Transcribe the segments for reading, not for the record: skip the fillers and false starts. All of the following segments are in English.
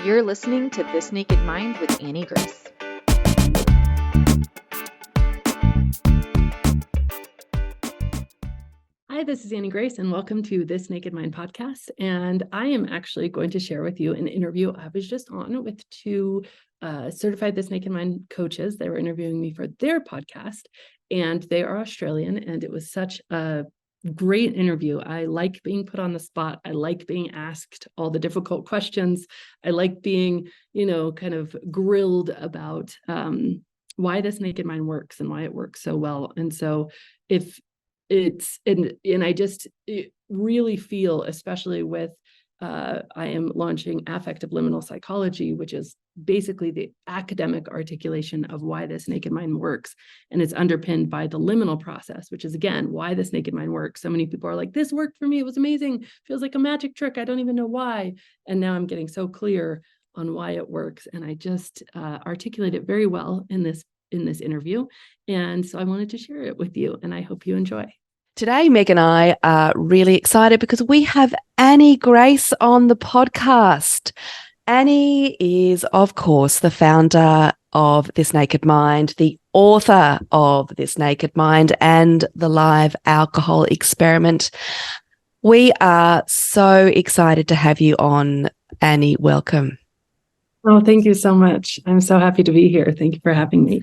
You're listening to This Naked Mind with Annie Grace. Hi, this is Annie Grace, and welcome to This Naked Mind podcast. And I am actually going to share with you an interview I was just on with two certified This Naked Mind coaches. They were interviewing me for their podcast, and they are Australian, and it was such a great interview. I like being put on the spot. I like being asked all the difficult questions. I like being, kind of grilled about why this naked mind works and why it works so well. And so if it's, and I just really feel, especially with, I am launching affective liminal psychology, which is basically the academic articulation of why this naked mind works. And it's underpinned by the liminal process, which is, again, why this naked mind works. So many people are like, this worked for me. It was amazing. Feels like a magic trick. I don't even know why. And now I'm getting so clear on why it works. And I just articulate it very well in this interview. And so I wanted to share it with you, and I hope you enjoy. Today, Meg and I are really excited because we have Annie Grace on the podcast. Annie is, of course, the founder of This Naked Mind, the author of This Naked Mind, and the live alcohol experiment. We are so excited to have you on, Annie. Welcome. Oh, thank you so much. I'm so happy to be here. Thank you for having me.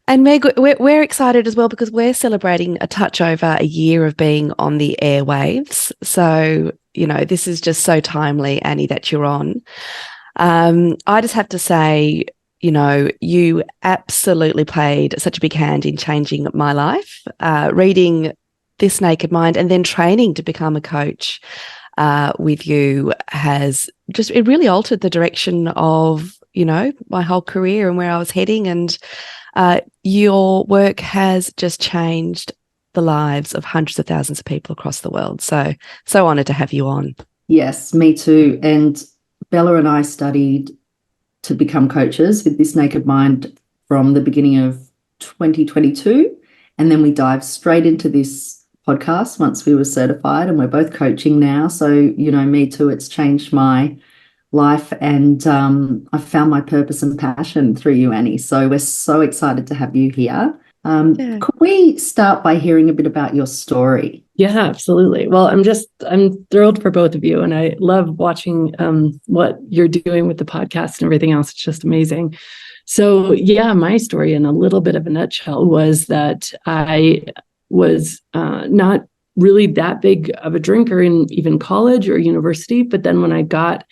And Meg, we're excited as well because we're celebrating a touch over a year of being on the airwaves. So, this is just so timely, Annie, that you're on. I just have to say, you absolutely played such a big hand in changing my life, reading This Naked Mind and then training to become a coach with you it really altered the direction of, my whole career and where I was heading. And your work has just changed the lives of hundreds of thousands of people across the world. So honoured to have you on. Yes, me too. And Bella and I studied to become coaches with This Naked Mind from the beginning of 2022. And then we dived straight into this podcast once we were certified, and we're both coaching now. So, me too, it's changed my life, and I've found my purpose and passion through you, Annie. So we're so excited to have you here. Could we start by hearing a bit about your story? Yeah, absolutely. Well, I'm thrilled for both of you, and I love watching what you're doing with the podcast and everything else. It's just amazing. So yeah, my story in a little bit of a nutshell was that I was not really that big of a drinker in even college or university, but then when I got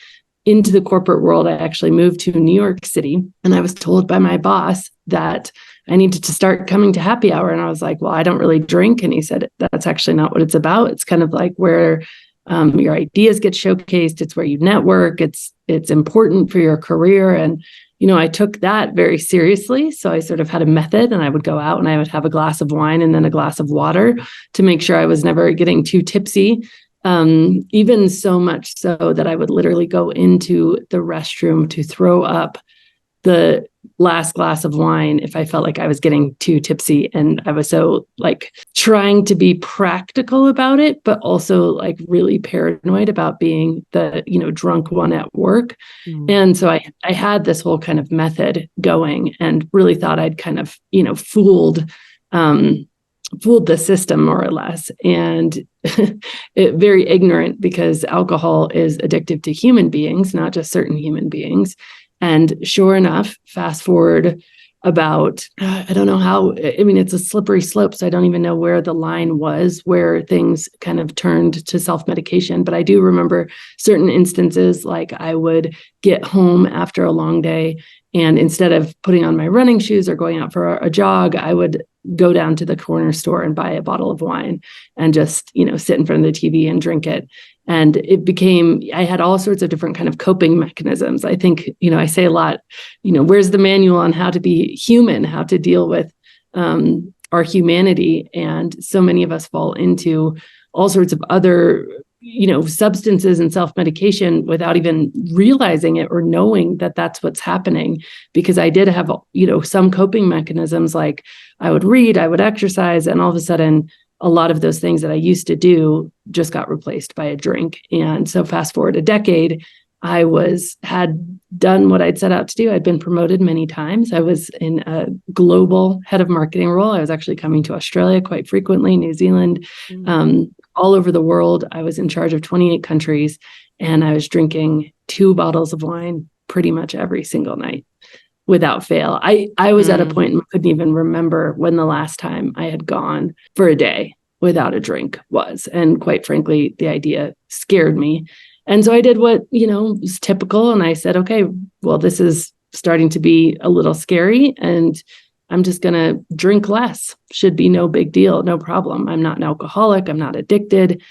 into the corporate world, I actually moved to New York City, and I was told by my boss that I needed to start coming to happy hour. And I was like, well, I don't really drink. And he said, that's actually not what it's about. It's kind of like where your ideas get showcased. It's where you network. It's important for your career. And, I took that very seriously. So I sort of had a method, and I would go out and I would have a glass of wine and then a glass of water to make sure I was never getting too tipsy. Even so much so that I would literally go into the restroom to throw up the last glass of wine if I felt like I was getting too tipsy. And I was so trying to be practical about it, but also really paranoid about being the, drunk one at work. And so I had this whole kind of method going and really thought I'd kind of, fooled the system more or less, and very ignorant, because alcohol is addictive to human beings, not just certain human beings. And sure enough, fast forward about, I don't know how, it's a slippery slope. So I don't even know where the line was, where things kind of turned to self-medication. But I do remember certain instances, like I would get home after a long day, and instead of putting on my running shoes or going out for a jog, I would go down to the corner store and buy a bottle of wine and just, sit in front of the TV and drink it. And I had all sorts of different kind of coping mechanisms. I think, I say a lot, where's the manual on how to be human, how to deal with our humanity? And so many of us fall into all sorts of other, substances and self-medication without even realizing it or knowing that that's what's happening. Because I did have, some coping mechanisms, like I would read, I would exercise, and all of a sudden, a lot of those things that I used to do just got replaced by a drink. And so fast forward a decade, I had done what I'd set out to do. I'd been promoted many times. I was in a global head of marketing role. I was actually coming to Australia quite frequently, New Zealand, all over the world. I was in charge of 28 countries, and I was drinking 2 bottles of wine pretty much every single night without fail. I was at a point where I couldn't even remember when the last time I had gone for a day without a drink was. And quite frankly, the idea scared me. And so I did what, was typical. And I said, okay, well, this is starting to be a little scary, and I'm just going to drink less. Should be no big deal, no problem. I'm not an alcoholic. I'm not addicted.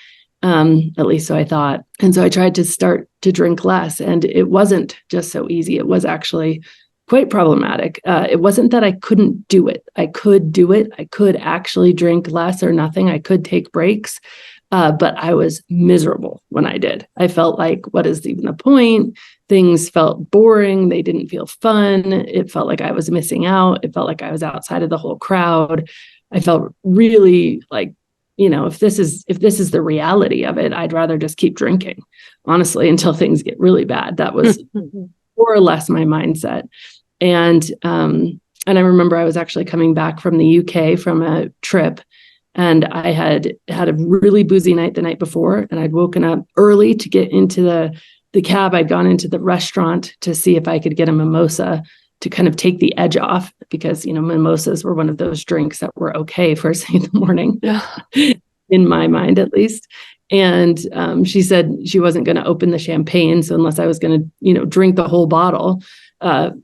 At least so I thought. And so I tried to start to drink less, and it wasn't just so easy. It was actually quite problematic. It wasn't that I couldn't do it. I could do it. I could actually drink less or nothing. I could take breaks. But I was miserable when I did. I felt like, what is even the point? Things felt boring. They didn't feel fun. It felt like I was missing out. It felt like I was outside of the whole crowd. I felt really like, if this is the reality of it, I'd rather just keep drinking, honestly, until things get really bad. That was more or less my mindset. And I remember I was actually coming back from the UK from a trip, and I had a really boozy night the night before, and I'd woken up early to get into the cab. I'd gone into the restaurant to see if I could get a mimosa to kind of take the edge off, because, mimosas were one of those drinks that were okay first thing in the morning, in my mind, at least. And she said she wasn't going to open the champagne. So unless I was going to, drink the whole bottle,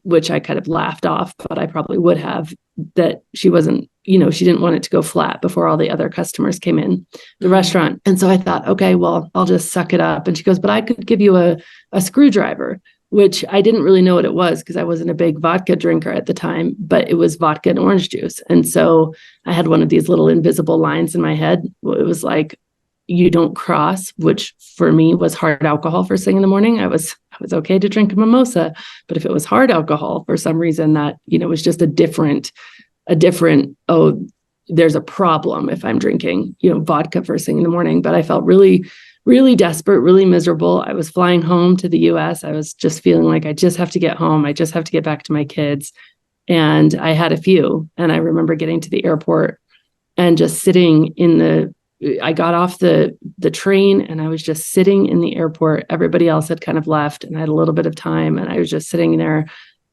which I kind of laughed off, but I probably would have, that she wasn't, she didn't want it to go flat before all the other customers came in the restaurant. And so I thought, okay, well, I'll just suck it up. And she goes, but I could give you a screwdriver, which I didn't really know what it was because I wasn't a big vodka drinker at the time, but it was vodka and orange juice. And so I had one of these little invisible lines in my head. It was like, you don't cross, which for me was hard alcohol first thing in the morning. I was okay to drink a mimosa, but if it was hard alcohol for some reason, that, was just a different, oh, there's a problem if I'm drinking, vodka first thing in the morning. But I felt really, really desperate, really miserable. I was flying home to the US. I was just feeling like I just have to get home. I just have to get back to my kids. And I had a few. And I remember getting to the airport and just sitting I got off the train, and I was just sitting in the airport. Everybody else had kind of left, and I had a little bit of time, and I was just sitting there,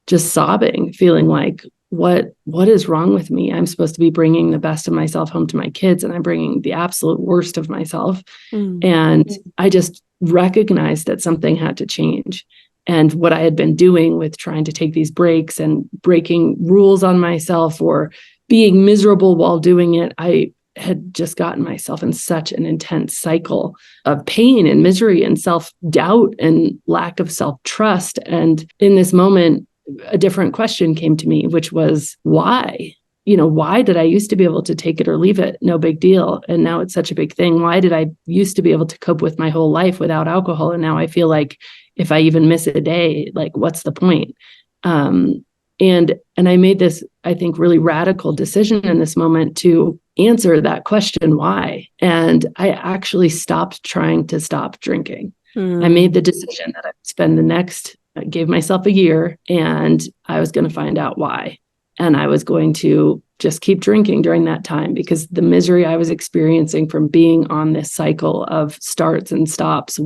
just sobbing, feeling like, what is wrong with me? I'm supposed to be bringing the best of myself home to my kids, and I'm bringing the absolute worst of myself. And I just recognized that something had to change. And what I had been doing with trying to take these breaks and breaking rules on myself or being miserable while doing it, I had just gotten myself in such an intense cycle of pain and misery and self-doubt and lack of self-trust. And in this moment, a different question came to me, which was, why? Why did I used to be able to take it or leave it? No big deal. And now it's such a big thing. Why did I used to be able to cope with my whole life without alcohol? And now I feel like if I even miss a day, like, what's the point? And I made this, I think, really radical decision in this moment to answer that question, why? And I actually stopped trying to stop drinking. I made the decision that I would spend I gave myself a year, and I was going to find out why. And I was going to just keep drinking during that time, because the misery I was experiencing from being on this cycle of starts and stops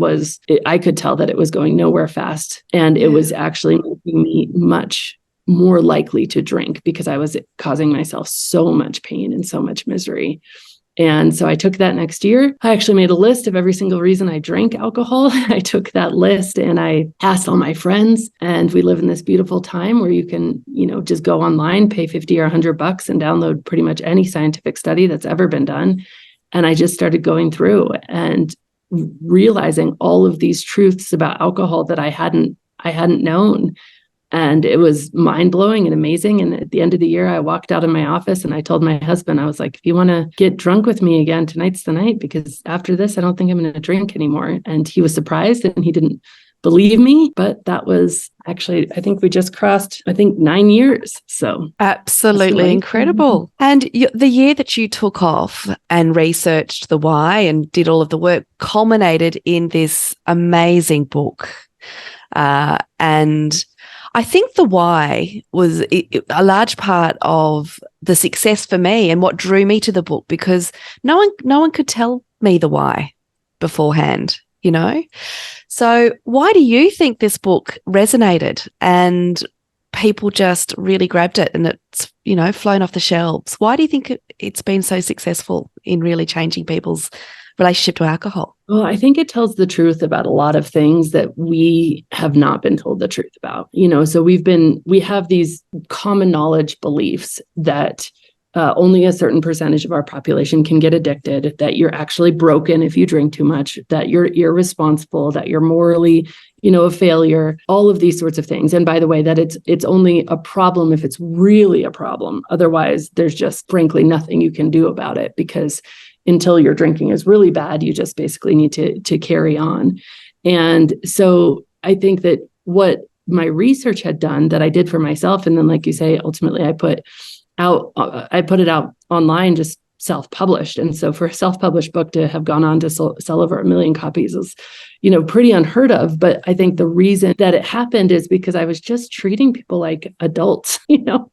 I could tell that it was going nowhere fast. And it was actually making me much more likely to drink, because I was causing myself so much pain and so much misery. And so I took that next year. I actually made a list of every single reason I drank alcohol. I took that list and I asked all my friends, and we live in this beautiful time where you can, just go online, pay 50 or $100 and download pretty much any scientific study that's ever been done. And I just started going through and realizing all of these truths about alcohol that I hadn't known. And it was mind-blowing and amazing. And at the end of the year, I walked out of my office and I told my husband, I was like, if you want to get drunk with me again, tonight's the night, because after this, I don't think I'm going to drink anymore. And he was surprised and he didn't believe me. But that was actually, I think we just crossed, 9 years. So absolutely incredible. And the year that you took off and researched the why and did all of the work culminated in this amazing book. And I think the why was a large part of the success for me and what drew me to the book, because no one could tell me the why beforehand, you know? So why do you think this book resonated and people just really grabbed it and it's, you know, flown off the shelves? Why do you think it's been so successful in really changing people's relationship to alcohol? Well, I think it tells the truth about a lot of things that we have not been told the truth about. You know, so we have these common knowledge beliefs that only a certain percentage of our population can get addicted, that you're actually broken if you drink too much, that you're irresponsible, that you're morally, you know, a failure, all of these sorts of things. And by the way, that it's only a problem if it's really a problem. Otherwise, there's just frankly nothing you can do about it, because until your drinking is really bad, you just basically need to carry on. And so I think that what my research had done that I did for myself, and then like you say, ultimately I put it out online, just self-published. And so for a self-published book to have gone on to sell over 1 million copies is, you know, pretty unheard of. But I think the reason that it happened is because I was just treating people like adults, you know,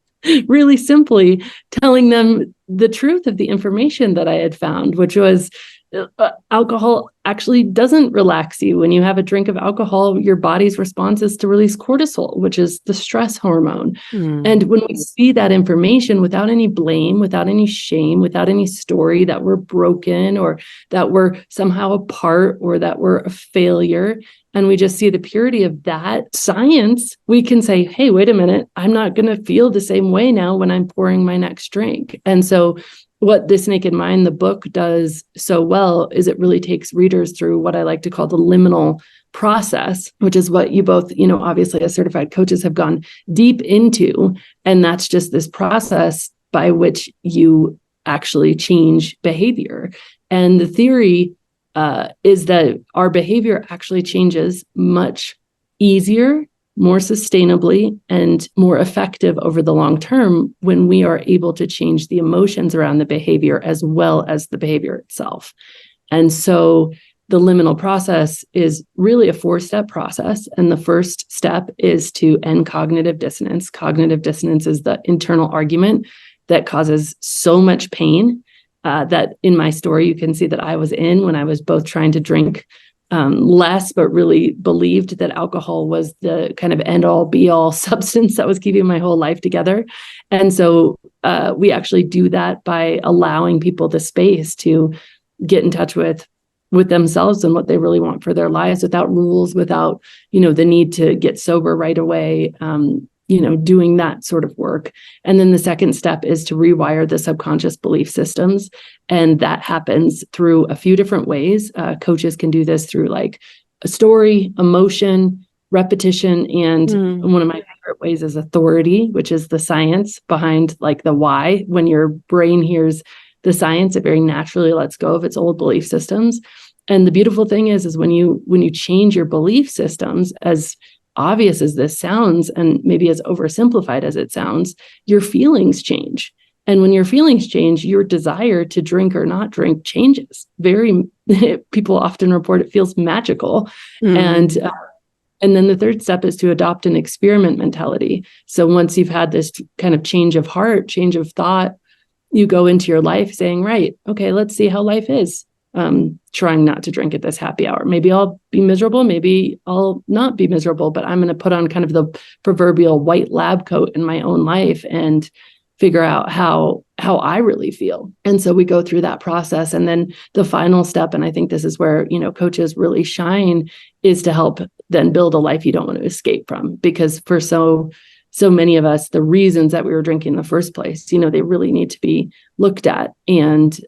really simply telling them the truth of the information that I had found, which was alcohol actually doesn't relax you. When you have a drink of alcohol, your body's response is to release cortisol, which is the stress hormone. And when we see that information without any blame, without any shame, without any story that we're broken or that we're somehow apart or that we're a failure, and we just see the purity of that science, we can say, hey, wait a minute, I'm not going to feel the same way now when I'm pouring my next drink. And so what This Naked Mind, the book, does so well is it really takes readers through what I like to call the liminal process, which is what you both, you know, obviously as certified coaches have gone deep into. And that's just this process by which you actually change behavior. And the theory is that our behavior actually changes much easier, more sustainably, and more effective over the long term when we are able to change the emotions around the behavior as well as the behavior itself. And so the liminal process is really a 4-step process. And the first step is to end cognitive dissonance. Cognitive dissonance is the internal argument that causes so much pain that in my story, you can see that I was in when I was both trying to drink less, but really believed that alcohol was the kind of end all be all substance that was keeping my whole life together. And so we actually do that by allowing people the space to get in touch with themselves and what they really want for their lives without rules, without, you know, the need to get sober right away, you know, doing that sort of work. And then the second step is to rewire the subconscious belief systems. And that happens through a few different ways. Coaches can do this through like a story, emotion, repetition. And one of my favorite ways is authority, which is the science behind like the why. When your brain hears the science, it very naturally lets go of its old belief systems. And the beautiful thing is when you change your belief systems, as obvious as this sounds, and maybe as oversimplified as it sounds, your feelings change. And when your feelings change, your desire to drink or not drink changes. People often report it feels magical. And then the third step is to adopt an experiment mentality. So once you've had this kind of change of heart, change of thought, you go into your life saying, right, okay, let's see how life is. Trying not to drink at this happy hour. Maybe I'll be miserable. Maybe I'll not be miserable, but I'm going to put on kind of the proverbial white lab coat in my own life and figure out how I really feel. And so we go through that process. And then the final step, and I think this is where, you know, coaches really shine, is to help then build a life you don't want to escape from. Because for so many of us, the reasons that we were drinking in the first place, you know, they really need to be looked at. And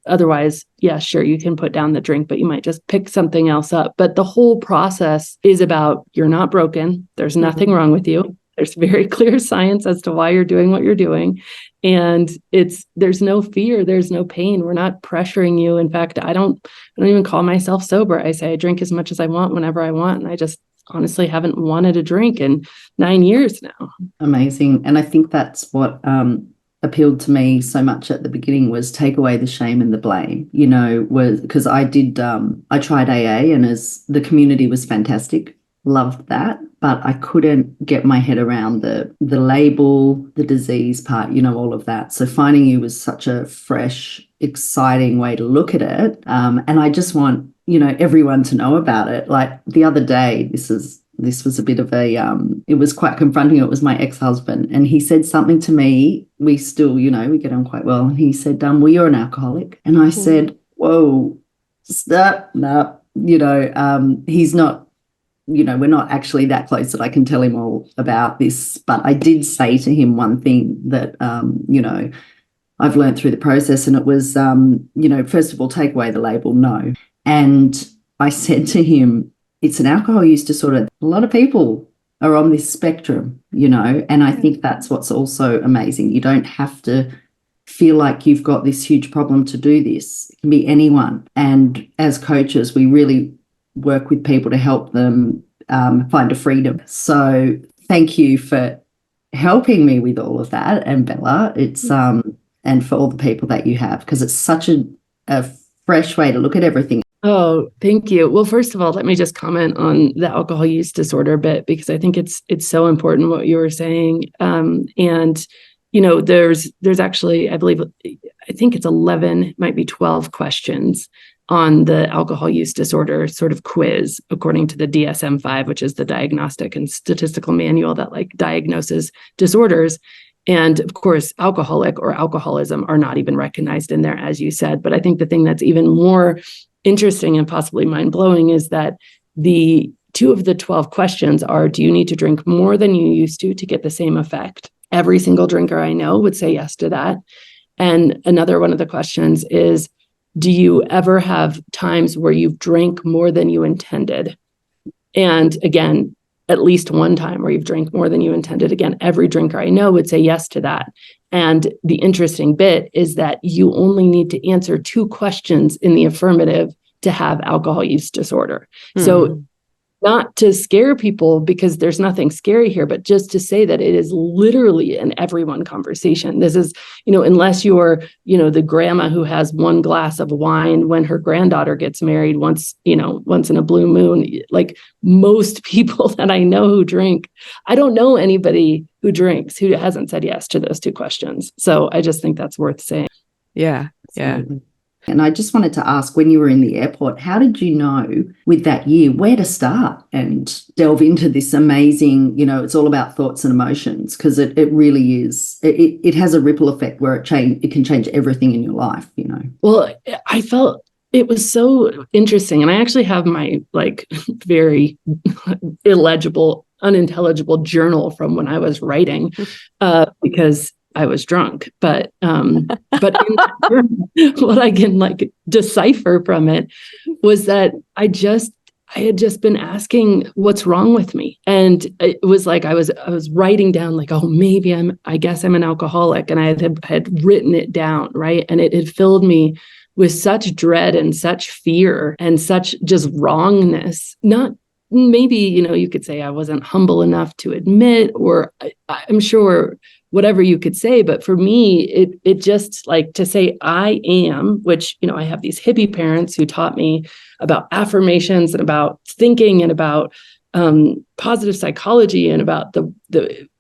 otherwise, yeah, sure, you can put down the drink, but you might just pick something else up. But the whole process is about, you're not broken. There's nothing wrong with you. There's very clear science as to why you're doing what you're doing. And there's no fear. There's no pain. We're not pressuring you. In fact, I don't even call myself sober. I say I drink as much as I want whenever I want. And I just honestly haven't wanted a drink in 9 years now. Amazing. And I think that's what appealed to me so much at the beginning, was take away the shame and the blame, you know, was because I tried AA, and as the community was fantastic. loved that, but I couldn't get my head around the label, the disease part, all of that. So finding you was such a fresh, exciting way to look at it. And I just want, everyone to know about it. Like the other day, this was a bit of a, it was quite confronting. It was my ex-husband, and he said something to me. We still, we get on quite well. And he said, well, you're an alcoholic. And I said, whoa, stop, no, he's not, we're not actually that close that I can tell him all about this. But I did say to him one thing that, I've learned through the process, and it was, first of all, take away the label, no. And I said to him, it's an alcohol use disorder. A lot of people are on this spectrum, and I think that's what's also amazing. You don't have to feel like you've got this huge problem to do this. It can be anyone. And as coaches, we really work with people to help them find a freedom. So thank you for helping me with all of that. And Bella, it's and for all the people that you have, because it's such a fresh way to look at everything. Oh, thank you. Well, first of all, let me just comment on the alcohol use disorder bit, because I think it's so important what you were saying. And there's actually, I think it's 11, might be 12 questions on the alcohol use disorder sort of quiz, according to the DSM-5, which is the Diagnostic and Statistical Manual that diagnoses disorders. And of course, alcoholic or alcoholism are not even recognized in there, as you said. But I think the thing that's even more interesting and possibly mind-blowing is that the 2 of the 12 questions are, do you need to drink more than you used to get the same effect? Every single drinker I know would say yes to that. And another one of the questions is, do you ever have times where you've drank more than you intended? And again, at least one time where you've drank more than you intended. Again, every drinker I know would say yes to that. And the interesting bit is that you only need to answer 2 questions in the affirmative to have alcohol use disorder. So not to scare people, because there's nothing scary here, but just to say that it is literally an everyone conversation. This is, unless you're, the grandma who has 1 glass of wine when her granddaughter gets married once in a blue moon, like most people that I know who drink, I don't know anybody who drinks who hasn't said yes to those 2 questions. So I just think that's worth saying. Yeah. Absolutely. And I just wanted to ask, when you were in the airport, how did you know with that year where to start and delve into this amazing, it's all about thoughts and emotions, because it really is. It has a ripple effect where it can change everything in your life, Well, I felt it was so interesting. And I actually have my very illegible, unintelligible journal from when I was writing because I was drunk, but in what I can decipher from it was that I had just been asking what's wrong with me. And it was I was writing down oh, maybe I guess I'm an alcoholic. And I had written it down. Right. And it had filled me with such dread and such fear and such just wrongness. Not maybe, you could say I wasn't humble enough to admit, or I'm sure whatever you could say. But for me, it just to say I am, which, I have these hippie parents who taught me about affirmations and about thinking and about positive psychology and about the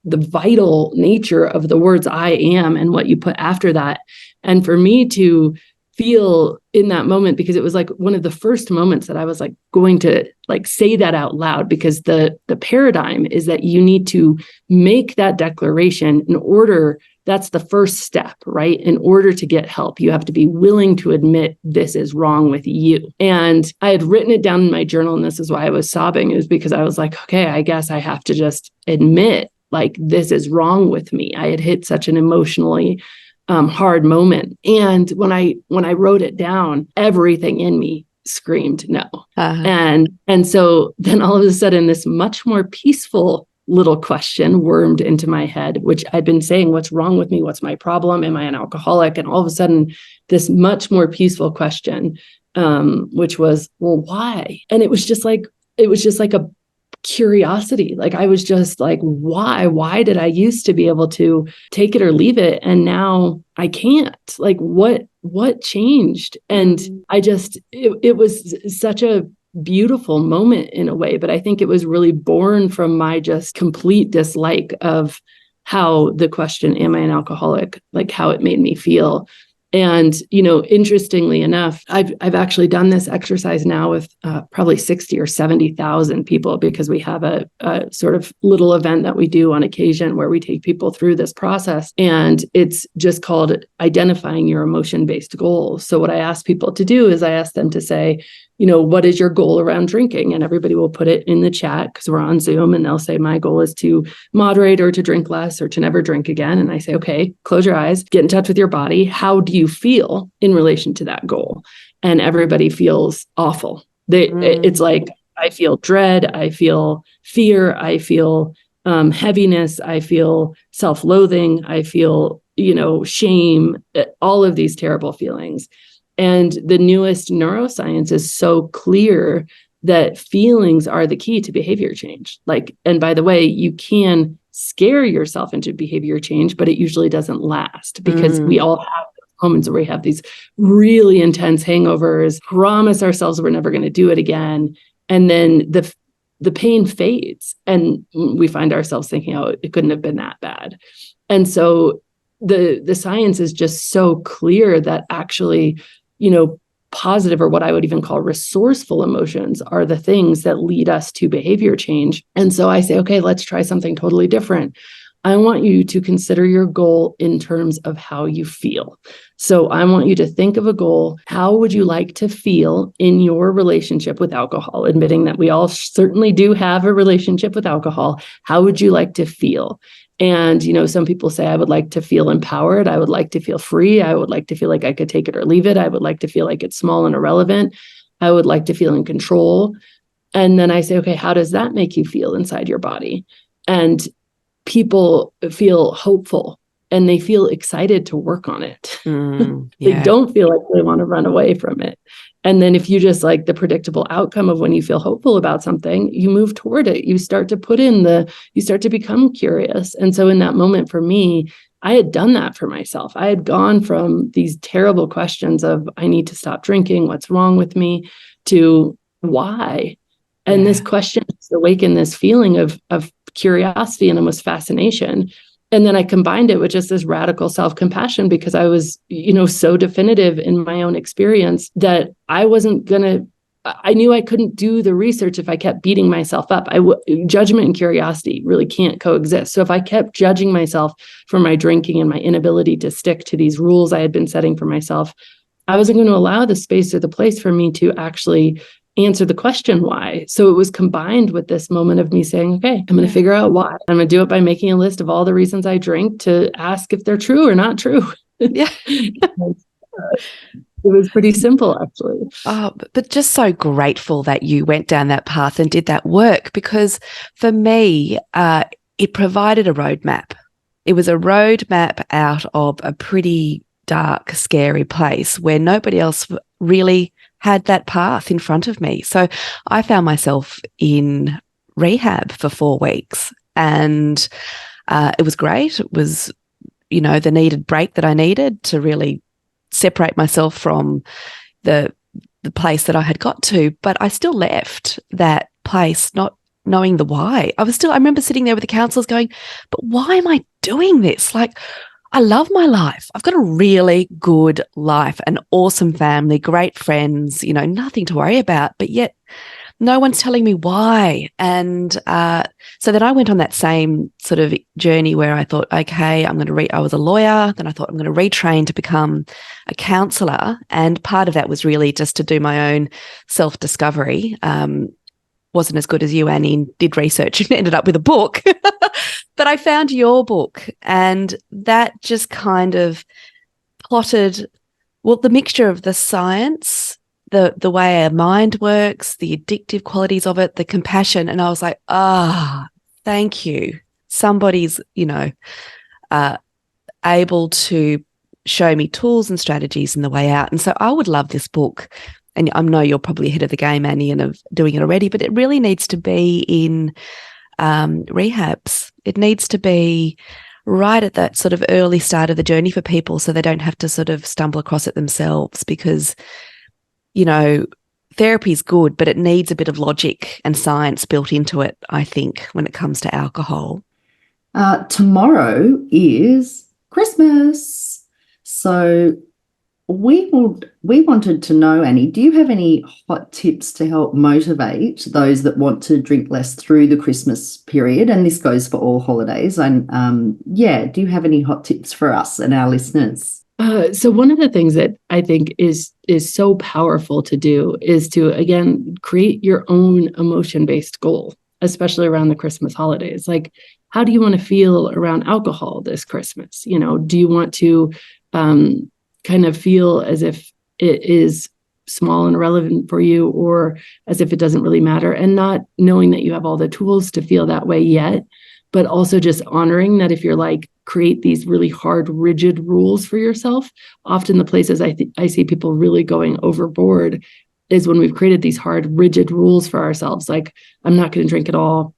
vital nature of the words I am and what you put after that. And for me to feel in that moment, because it was one of the first moments that I was going to say that out loud, because the paradigm is that you need to make that declaration in order. That's the first step, right? In order to get help, you have to be willing to admit this is wrong with you. And I had written it down in my journal, and this is why I was sobbing, is because I was okay, I guess I have to just admit this is wrong with me. I had hit such an emotionally hard moment. And when I wrote it down, everything in me screamed no. And so then all of a sudden, this much more peaceful little question wormed into my head, which I'd been saying, what's wrong with me? What's my problem? Am I an alcoholic? And all of a sudden, this much more peaceful question, which was, well, why? And it was just a curiosity. I was just why did I used to be able to take it or leave it, and now I can't? What changed? And I just, it was such a beautiful moment in a way, but I think it was really born from my just complete dislike of how the question, am I an alcoholic, like how it made me feel. And, interestingly enough, I've actually done this exercise now with probably 60 or 70,000 people, because we have a sort of little event that we do on occasion where we take people through this process. And it's just called identifying your emotion-based goals. So what I ask people to do is I ask them to say, what is your goal around drinking? And everybody will put it in the chat, because we're on Zoom, and they'll say, my goal is to moderate, or to drink less, or to never drink again. And I say, okay, close your eyes, get in touch with your body. How do you feel in relation to that goal? And everybody feels awful. It's like, I feel dread, I feel fear, I feel heaviness, I feel self-loathing, I feel, shame, all of these terrible feelings. And the newest neuroscience is so clear that feelings are the key to behavior change. And by the way, you can scare yourself into behavior change, but it usually doesn't last, because we all have moments where we have these really intense hangovers, promise ourselves we're never going to do it again. And then the pain fades, and we find ourselves thinking, oh, it couldn't have been that bad. And so the science is just so clear that actually, positive, or what I would even call resourceful emotions, are the things that lead us to behavior change. And so I say, okay, let's try something totally different. I want you to consider your goal in terms of how you feel. So I want you to think of a goal. How would you like to feel in your relationship with alcohol? Admitting that we all certainly do have a relationship with alcohol. How would you like to feel? And, some people say, I would like to feel empowered. I would like to feel free. I would like to feel like I could take it or leave it. I would like to feel like it's small and irrelevant. I would like to feel in control. And then I say, okay, how does that make you feel inside your body? And people feel hopeful, and they feel excited to work on it. They don't feel like they want to run away from it. And then if you just like the predictable outcome of when you feel hopeful about something, you move toward it. You start to you start to become curious. And so in that moment for me, I had done that for myself. I had gone from these terrible questions of, I need to stop drinking, what's wrong with me, to why? And this question awakened this feeling of curiosity and almost fascination. And then I combined it with just this radical self-compassion, because I was, so definitive in my own experience that I knew I couldn't do the research if I kept beating myself up. Judgment and curiosity really can't coexist. So if I kept judging myself for my drinking and my inability to stick to these rules I had been setting for myself, I wasn't going to allow the space or the place for me to actually answer the question why. So it was combined with this moment of me saying, okay, I'm going to figure out why. I'm going to do it by making a list of all the reasons I drink, to ask if they're true or not true. Yeah. It was pretty simple, actually. Oh, but just so grateful that you went down that path and did that work, because for me, it provided a roadmap. It was a roadmap out of a pretty dark, scary place where nobody else really had that path in front of me. So I found myself in rehab for 4 weeks, and it was great. It was, the needed break that I needed to really separate myself from the place that I had got to. But I still left that place not knowing the why. I remember sitting there with the counselors going, but why am I doing this? Like, I love my life. I've got a really good life, an awesome family, great friends, nothing to worry about, but yet no one's telling me why. And so then I went on that same sort of journey where I thought, okay, I was a lawyer. Then I thought I'm going to retrain to become a counsellor. And part of that was really just to do my own self-discovery. Wasn't as good as you, Annie, did research and ended up with a book. But I found your book, and that just kind of plotted, the mixture of the science, the way our mind works, the addictive qualities of it, the compassion. And I was like, thank you. Somebody's, able to show me tools and strategies and the way out. And so I would love this book. And I know you're probably ahead of the game, Annie, and of doing it already, but it really needs to be in rehabs. It needs to be right at that sort of early start of the journey for people, so they don't have to sort of stumble across it themselves, because, therapy's good, but it needs a bit of logic and science built into it, I think, when it comes to alcohol. Tomorrow is Christmas. So we wanted to know, Annie, do you have any hot tips to help motivate those that want to drink less through the Christmas period? And this goes for all holidays. And do you have any hot tips for us and our listeners? So one of the things that I think is so powerful to do is to, again, create your own emotion-based goal, especially around the Christmas holidays. Like, how do you want to feel around alcohol this Christmas? You know, do you want to kind of feel as if it is small and irrelevant for you, or as if it doesn't really matter, and not knowing that you have all the tools to feel that way yet, but also just honoring that if you're like, create these really hard, rigid rules for yourself. Often the places I see people really going overboard is when we've created these hard, rigid rules for ourselves. Like, I'm not going to drink at all.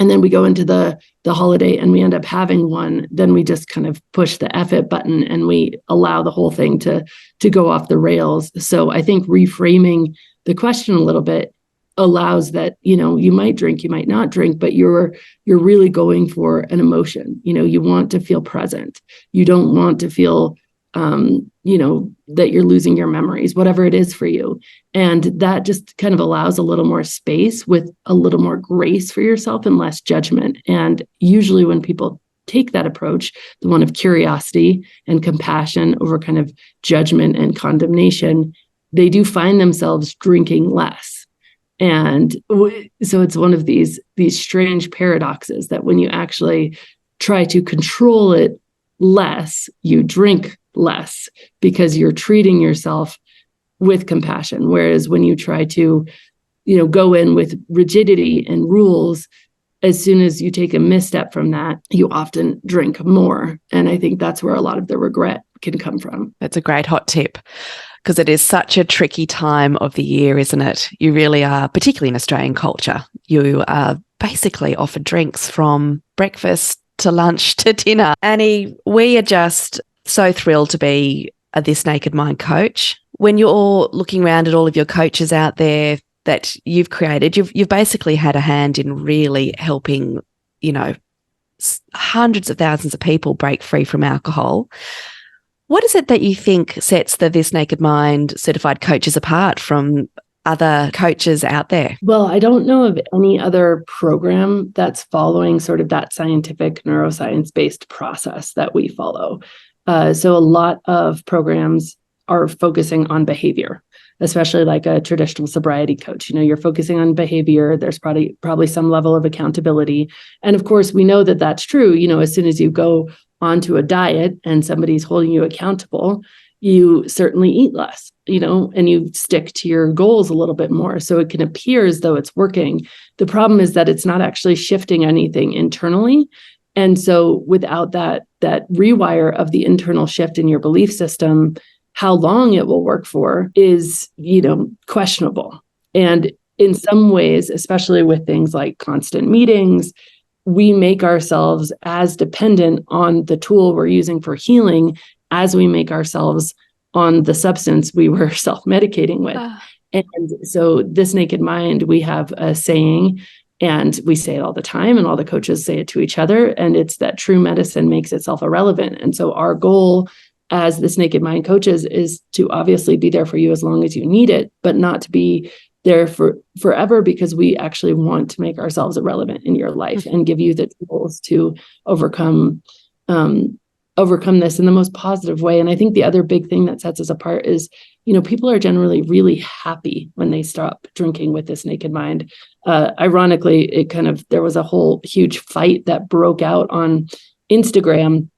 And then we go into the holiday and we end up having one. Then we just kind of push the F it button and we allow the whole thing to go off the rails. So I think reframing the question a little bit allows that, you know, you might drink, you might not drink, but you're really going for an emotion. You know, you want to feel present. You don't want to feel, that you're losing your memories, whatever it is for you. And that just kind of allows a little more space with a little more grace for yourself and less judgment. And usually when people take that approach, the one of curiosity and compassion over kind of judgment and condemnation, they do find themselves drinking less. And so it's one of these strange paradoxes that when you actually try to control it less, you drink less because you're treating yourself with compassion. Whereas when you try to, go in with rigidity and rules, as soon as you take a misstep from that, you often drink more. And I think that's where a lot of the regret can come from. That's a great hot tip, because it is such a tricky time of the year, isn't it? You really are, particularly in Australian culture, you are basically offered drinks from breakfast to lunch to dinner. Annie, we are just so thrilled to be This Naked Mind coach. When you're looking around at all of your coaches out there that you've created, you've basically had a hand in really helping, hundreds of thousands of people break free from alcohol. What is it that you think sets the This Naked Mind certified coaches apart from other coaches out there? Well, I don't know of any other program that's following sort of that scientific neuroscience-based process that we follow. So a lot of programs are focusing on behavior, especially like a traditional sobriety coach. You're focusing on behavior. There's probably some level of accountability. And of course, we know that that's true. As soon as you go onto a diet and somebody's holding you accountable, you certainly eat less, and you stick to your goals a little bit more. So it can appear as though it's working. The problem is that it's not actually shifting anything internally. And so without that rewire of the internal shift in your belief system, how long it will work for is, questionable. And in some ways, especially with things like constant meetings, we make ourselves as dependent on the tool we're using for healing as we make ourselves on the substance we were self-medicating with. And so This Naked Mind, we have a saying, and we say it all the time, and all the coaches say it to each other, and it's that true medicine makes itself irrelevant. And so our goal as This Naked Mind coaches is to obviously be there for you as long as you need it, but not to be there for forever, because we actually want to make ourselves irrelevant in your life and give you the tools to overcome this in the most positive way. And I think the other big thing that sets us apart is, people are generally really happy when they stop drinking with This Naked Mind. Ironically, there was a whole huge fight that broke out on Instagram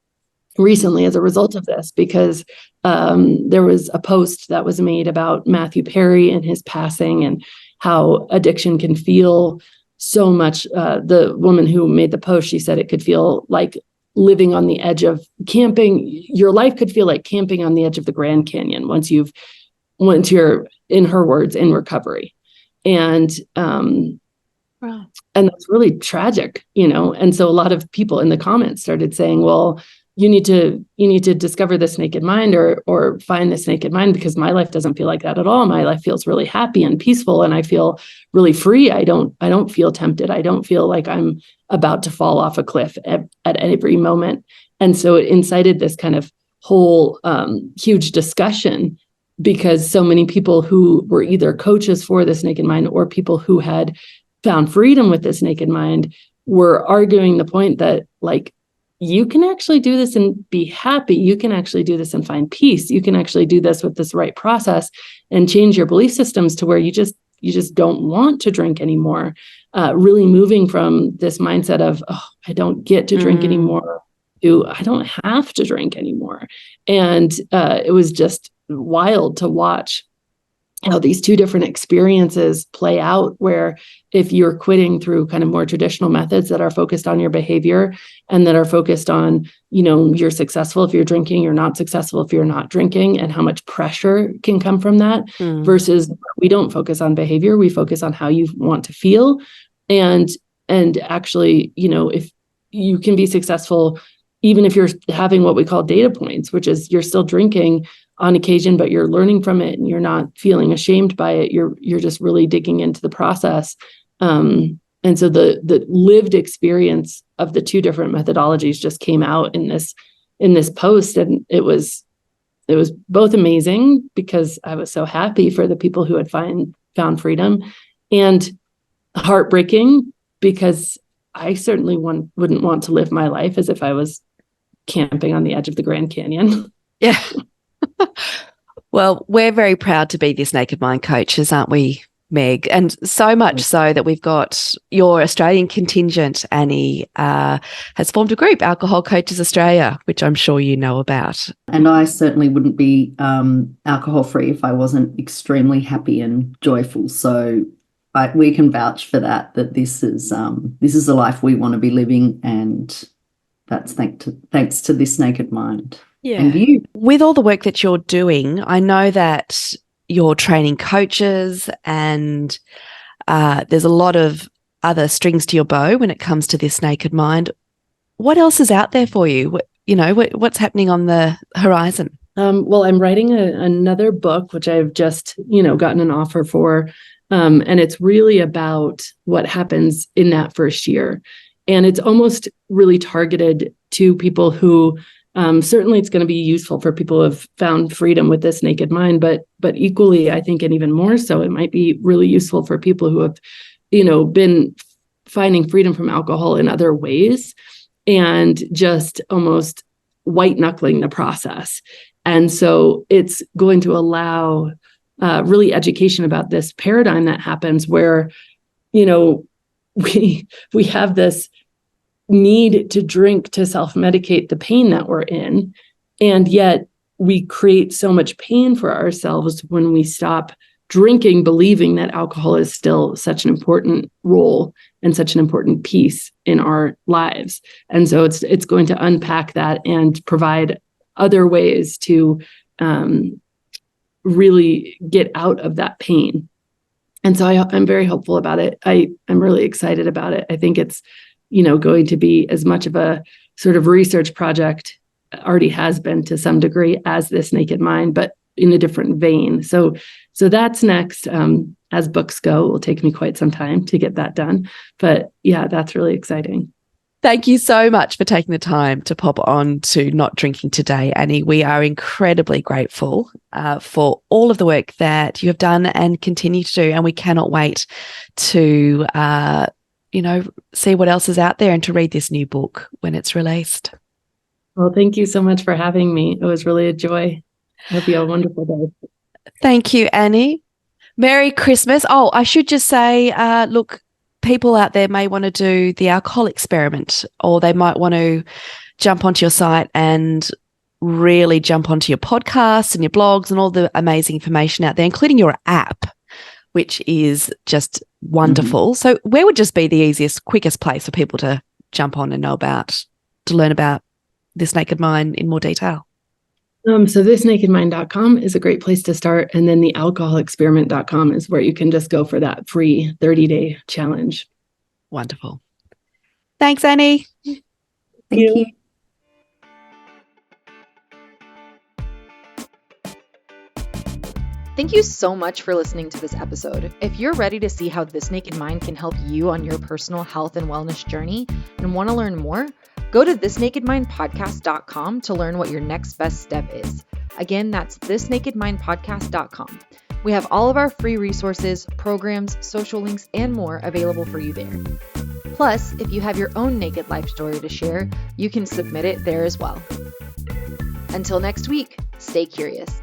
recently as a result of this, because there was a post that was made about Matthew Perry and his passing and how addiction can feel so much. The woman who made the post, she said it could feel like living on the edge of camping. Your life could feel like camping on the edge of the Grand Canyon once you're, in her words, in recovery. And and that's really tragic, And so a lot of people in the comments started saying, well, you need to discover this naked mind or find this naked mind, because my life doesn't feel like that at all. My life feels really happy and peaceful, and I feel really free. I don't feel tempted. I don't feel like I'm about to fall off a cliff at every moment. And so it incited this kind of whole huge discussion, because so many people who were either coaches for this naked mind or people who had found freedom with this naked mind were arguing the point that, like, you can actually do this and be happy. You can actually do this and find peace. You can actually do this with this right process and change your belief systems to where you just don't want to drink anymore. Really moving from this mindset of, oh, I don't get to drink anymore, to I don't have to drink anymore. And it was just wild to watch how these two different experiences play out, where if you're quitting through kind of more traditional methods that are focused on your behavior and that are focused on, you're successful if you're drinking, you're not successful if you're not drinking, and how much pressure can come from that, versus we don't focus on behavior, we focus on how you want to feel. And actually, if you can be successful, even if you're having what we call data points, which is you're still drinking on occasion, but you're learning from it and you're not feeling ashamed by it. You're just really digging into the process. And so the lived experience of the two different methodologies just came out in this post. And it was both amazing, because I was so happy for the people who had found freedom, and heartbreaking, because I certainly wouldn't want to live my life as if I was camping on the edge of the Grand Canyon. Yeah. Well, we're very proud to be this Naked Mind coaches, aren't we, Meg? And so much so that we've got your Australian contingent, Annie, has formed a group, Alcohol Coaches Australia, which I'm sure you know about. And I certainly wouldn't be alcohol-free if I wasn't extremely happy and joyful. So we can vouch for that this is the life we want to be living, and that's thanks to this naked mind. Yeah. And you. With all the work that you're doing, I know that you're training coaches, and there's a lot of other strings to your bow when it comes to this naked mind. What else is out there for you? What's happening on the horizon? Well, I'm writing another book, which I've just, gotten an offer for. And it's really about what happens in that first year. And it's almost really targeted to people who, certainly it's going to be useful for people who have found freedom with this naked mind, but equally, I think, and even more so, it might be really useful for people who have, been finding freedom from alcohol in other ways and just almost white knuckling the process. And so it's going to allow really education about this paradigm that happens where, we have this need to drink to self-medicate the pain that we're in. And yet we create so much pain for ourselves when we stop drinking, believing that alcohol is still such an important role and such an important piece in our lives. And so it's going to unpack that and provide other ways to really get out of that pain. And so I'm very hopeful about it. I'm really excited about it. I think it's, going to be as much of a sort of research project, already has been to some degree, as this naked mind, but in a different vein. So that's next. As books go, it will take me quite some time to get that done. But yeah, that's really exciting. Thank you so much for taking the time to pop on to Not Drinking Today, Annie. We are incredibly grateful for all of the work that you have done and continue to do. And we cannot wait to, see what else is out there and to read this new book when it's released. Well, thank you so much for having me. It was really a joy. I hope you have a wonderful day. Thank you, Annie. Merry Christmas. Oh, I should just say, look, people out there may want to do the alcohol experiment, or they might want to jump onto your site and really jump onto your podcasts and your blogs and all the amazing information out there, including your app, which is just wonderful. So where would just be the easiest, quickest place for people to jump on and to learn about this naked mind in more detail? So thisnakedmind.com is a great place to start. And then the alcoholexperiment.com is where you can just go for that free 30-day challenge. Wonderful. Thanks, Annie. Thank you. Thank you so much for listening to this episode. If you're ready to see how This Naked Mind can help you on your personal health and wellness journey and want to learn more, go to thisnakedmindpodcast.com to learn what your next best step is. Again, that's thisnakedmindpodcast.com. We have all of our free resources, programs, social links, and more available for you there. Plus, if you have your own naked life story to share, you can submit it there as well. Until next week, stay curious.